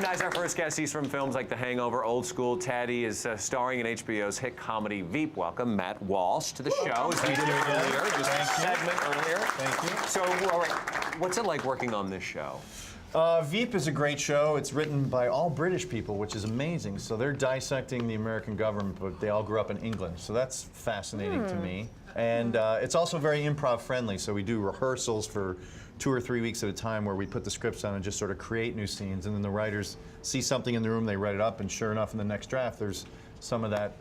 recognize our first guest. He's from films like The Hangover, Old School. Teddy is starring in HBO's hit comedy Veep. Welcome, Matt Walsh, to the show. As we did earlier, just a segment earlier. Thank you. So, all right, what's it like working on this show? Veep is a great show. It's written by all British people, which is amazing. So they're dissecting the American government, but they all grew up in England. So that's fascinating to me. And it's also very improv friendly. So we do rehearsals for 2 or 3 weeks at a time where we put the scripts on and just sort of create new scenes. And then the writers see something in the room, they write it up, and sure enough, in the next draft, there's some of that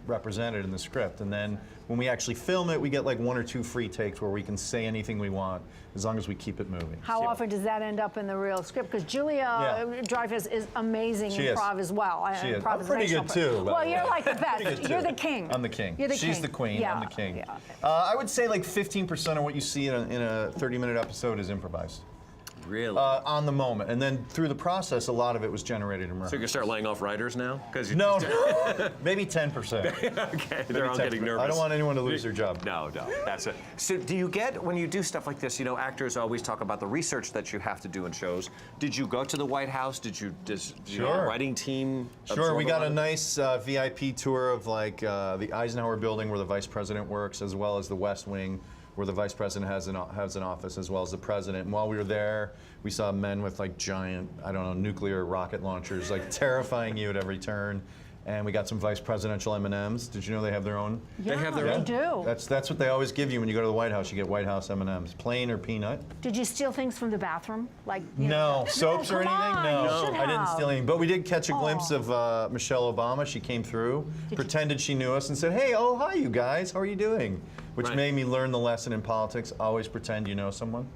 represented in the script. And then when we actually film it, we get like 1 or 2 free takes where we can say anything we want as long as we keep it moving. How often does that end up in the real script? Because Julia Dreyfus is amazing improv as well. She is. I'm pretty good too. Well, you're like the best. You're the king. I'm the king. You're the king. She's the queen. Yeah. I'm the king. Yeah. I would say like 15% of what you see in a 30-minute episode is improvised. Really? On the moment, and then through the process, a lot of it was generated in rehearsal. So you're gonna start laying off writers now? No, maybe 10%. Okay, they're all getting nervous. I don't want anyone to lose their job. No, that's it. So do you get, when you do stuff like this, you know, actors always talk about the research that you have to do in shows. Did you go to the White House? Did your writing team? Sure, we got a nice VIP tour of like the Eisenhower building where the vice president works, as well as the West Wing, where the vice president has an office, as well as the president. And while we were there, we saw men with like giant, I don't know, nuclear rocket launchers, like terrifying you at every turn. And we got some vice presidential M&Ms. Did you know they have their own? Yeah, they have their own. They do. That's what they always give you when you go to the White House. You get White House M&Ms, plain or peanut. Did you steal things from the bathroom, like? No, soaps or anything. No, I didn't steal anything. But we did catch a glimpse of Michelle Obama. She came through, pretended she knew us, and said, "Hey, oh hi, you guys. How are you doing?" Which made me learn the lesson in politics: always pretend you know someone.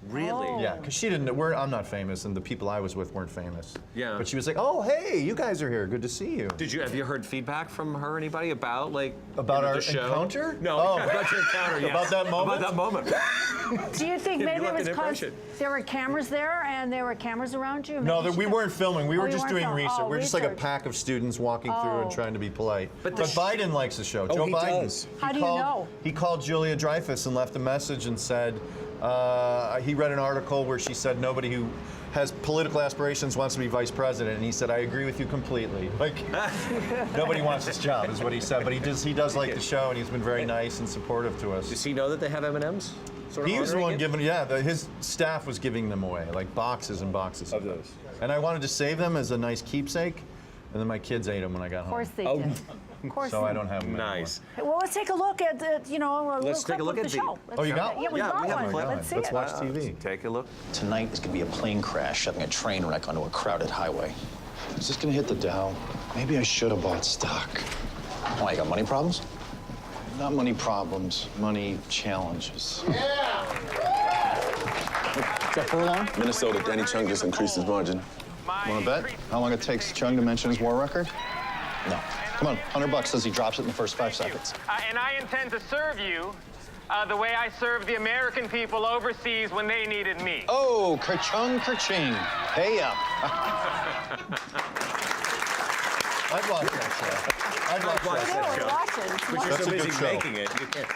Really? Yeah, because she didn't. I'm not famous, and the people I was with weren't famous. Yeah. But she was like, "Oh, hey, you guys are here. Good to see you." Have you heard feedback from her? Anybody about our encounter? No, about your encounter. Yes. About that moment. About that moment. Do you think maybe it was because there were cameras there and there were cameras around you? No, we weren't filming. We were just doing research. Oh, we're just like a pack of students walking through and trying to be polite. But Biden likes the show. Joe Biden. Does. How do you know? He called Julia Dreyfus and left a message and said he read an article where she said nobody who has political aspirations wants to be vice president, and he said, "I agree with you completely." Like, nobody wants this job, is what he said. But he does like the show, and he's been very nice and supportive to us. Does he know that they have M&Ms? He was the one giving, his staff was giving them away, like boxes and boxes of those. And I wanted to save them as a nice keepsake, and then my kids ate them when I got home. Of course they did. Of course. So I don't have them Nice. anymore. Well, let's take a look at Let's take a look at the show. Oh, you got one? Yeah, we got one. Let's see it. watch TV. Take a look. Tonight is going to be a plane crash shoving a train wreck onto a crowded highway. Is this going to hit the Dow? Maybe I should have bought stock. Why, you got money problems? Not money problems, money challenges. Yeah! Is that furlong? Minnesota, Danny Chung just increased his margin. Want to bet how long it takes Chung to mention his war record? No. Come on, $100 says he drops it in the first 5 seconds. And I intend to serve you the way I served the American people overseas when they needed me. Oh, kerchung, kerching. Hey up. I'd watch that show. I'd watch that show. But you're so busy making it, you can't.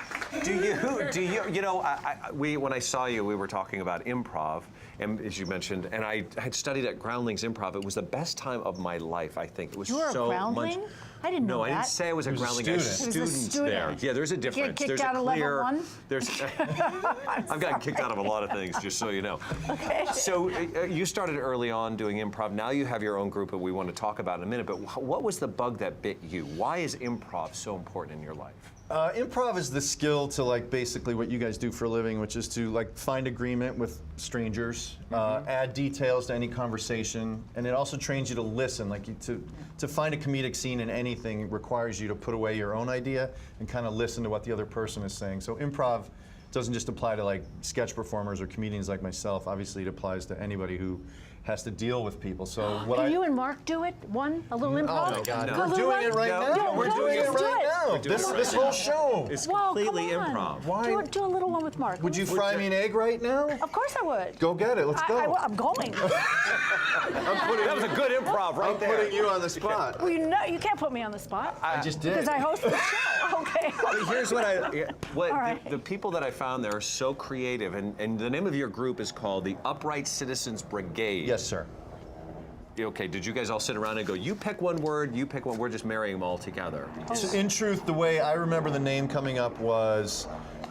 When I saw you, we were talking about improv, and as you mentioned, and I had studied at Groundlings Improv. It was the best time of my life, I think. It was You were so a Groundling? much. I didn't know No, that. I didn't say I was a Groundling. I was He was a student there. student. Yeah, there's a difference. Get kicked There's out a of clear. level 1? There's. I've gotten kicked out of a lot of things, just so you know. Okay. So you started early on doing improv. Now you have your own group that we want to talk about in a minute. But what was the bug that bit you? Why is improv so important in your life? Improv is the skill to like basically what you guys do for a living, which is to like find agreement with strangers, add details to any conversation, and it also trains you to listen. Like to find a comedic scene in anything requires you to put away your own idea and kind of listen to what the other person is saying. So improv doesn't just apply to like sketch performers or comedians like myself. Obviously, it applies to anybody who has to deal with people. So Can you and Mark do it? A little improv? Oh my God, No. we're doing it right now. We're doing it right now. This whole show. It's Well, completely come on. improv. Why? Do a little one with Mark. Would you fry me an egg right now? Of course I would. Go get it. Let's go. I'm going. That was a good improv right there. I'm putting you on the spot. Well, you can't put me on the spot. I just did. Because I host the show. Okay. But here's what All right. the people that I found there are so creative, and the name of your group is called the Upright Citizens Brigade. Yes, sir. okay, did you guys all sit around and go, you pick one word, you pick one, we're just marrying them all together? So in truth, the way I remember the name coming up was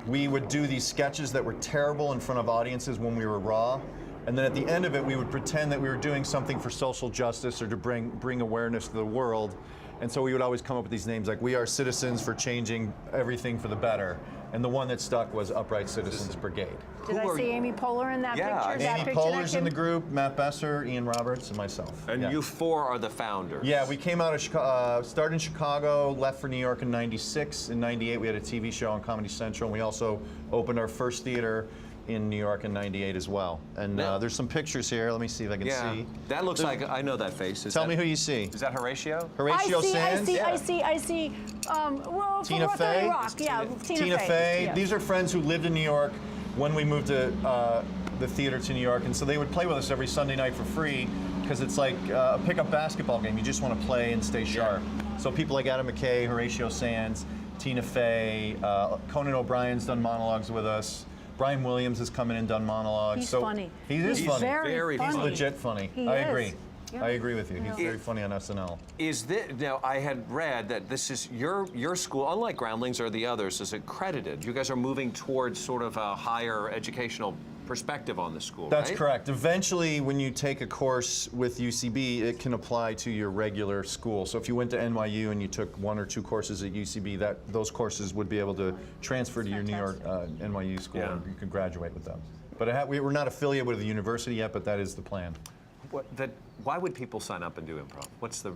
we would do these sketches that were terrible in front of audiences when we were raw. And then at the end of it, we would pretend that we were doing something for social justice or to bring awareness to the world. And so we would always come up with these names like, we are citizens for changing everything for the better. And the one that stuck was Upright Citizens Brigade. Did I see Amy Poehler in that picture? Amy Poehler's in the group, Matt Besser, Ian Roberts, and myself. And you four are the founders. Yeah, we came out of started in Chicago, left for New York in '96. In '98, we had a TV show on Comedy Central, and we also opened our first theater in New York in '98 as well. And there's some pictures here. Let me see if I can see. That looks like, I know that face. Tell me who you see. Is that Horatio? Horatio Sands? I see. Well, Tina from Fey? Rock. Yeah, Tina Fey. Yeah. These are friends who lived in New York when we moved to the theater to New York, and so they would play with us every Sunday night for free because it's like a pickup basketball game. You just want to play and stay sharp. So people like Adam McKay, Horatio Sands, Tina Fey, Conan O'Brien's done monologues with us. Brian Williams has come in and done monologues. He's funny. He is funny. Very funny. He's legit funny. I agree. Yeah. I agree with you. He's very funny on SNL. Is this, now I had read that this is your school, unlike Groundlings or the others, is accredited. You guys are moving towards sort of a higher educational perspective on the school, That's right? correct. Eventually, when you take a course with UCB, it can apply to your regular school. So if you went to NYU and you took 1 or 2 courses at UCB, those courses would be able to transfer to your New York NYU school, and you can graduate with them. But we're not affiliated with the university yet, but that is the plan. Why would people sign up and do improv? What's the,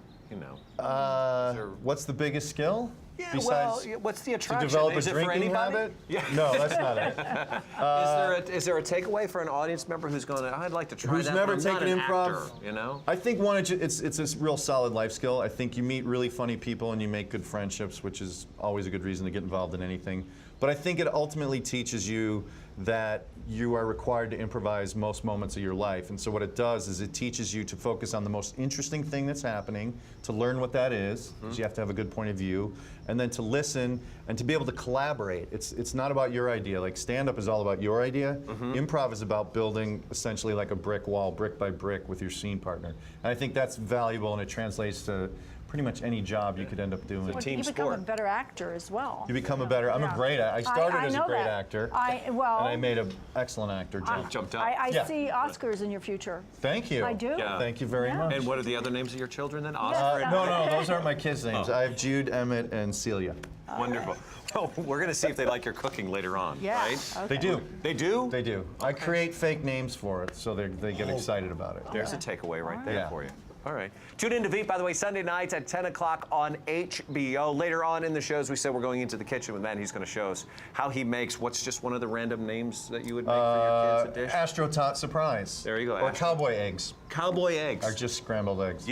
what's the biggest skill? Yeah, Besides what's the attraction? to develop is a it for drinking anybody? habit? Yeah. No, that's not it. Is there a takeaway for an audience member who's going, I'd like to try Who's that, never but I'm taken not an improv? actor, you know? I think it's a real solid life skill. I think you meet really funny people and you make good friendships, which is always a good reason to get involved in anything. But I think it ultimately teaches you that you are required to improvise most moments of your life. And so what it does is it teaches you to focus on the most interesting thing that's happening, to learn what that is, because you have to have a good point of view, and then to listen and to be able to collaborate. It's not about your idea. Like stand-up is all about your idea. Improv is about building essentially like a brick wall, brick by brick, with your scene partner. And I think that's valuable, and it translates to pretty much any job you could end up doing. You become a better actor as well. You become a better. I'm a great. I started as a great actor, and I made an excellent actor. Jumped up. I see Oscars in your future. Thank you. I do. Yeah. Thank you very much. And what are the other names of your children then? Oscar and No, those aren't my kids' names. I have Jude, Emmett, and Celia. Wonderful. Well, we're going to see if they like your cooking later on, right? Okay. They do. They do? They do. I create fake names for it, so they get excited about it. There's a takeaway right there Yeah. for you. All right. Tune in to Veep, by the way, Sunday nights at 10 o'clock on HBO. Later on in the shows, we said we're going into the kitchen with Matt. He's going to show us how he makes what's just one of the random names that you would make for your kids, a dish? Astro Tot Surprise. There you go. Or cowboy eggs. Cowboy eggs. Are just scrambled eggs.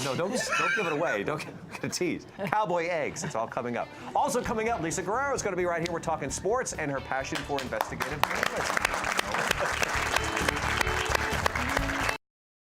No, don't give it away. Don't get a tease. Cowboy eggs. It's all coming up. Also coming up, Lisa Guerrero is going to be right here. We're talking sports and her passion for investigative journalism.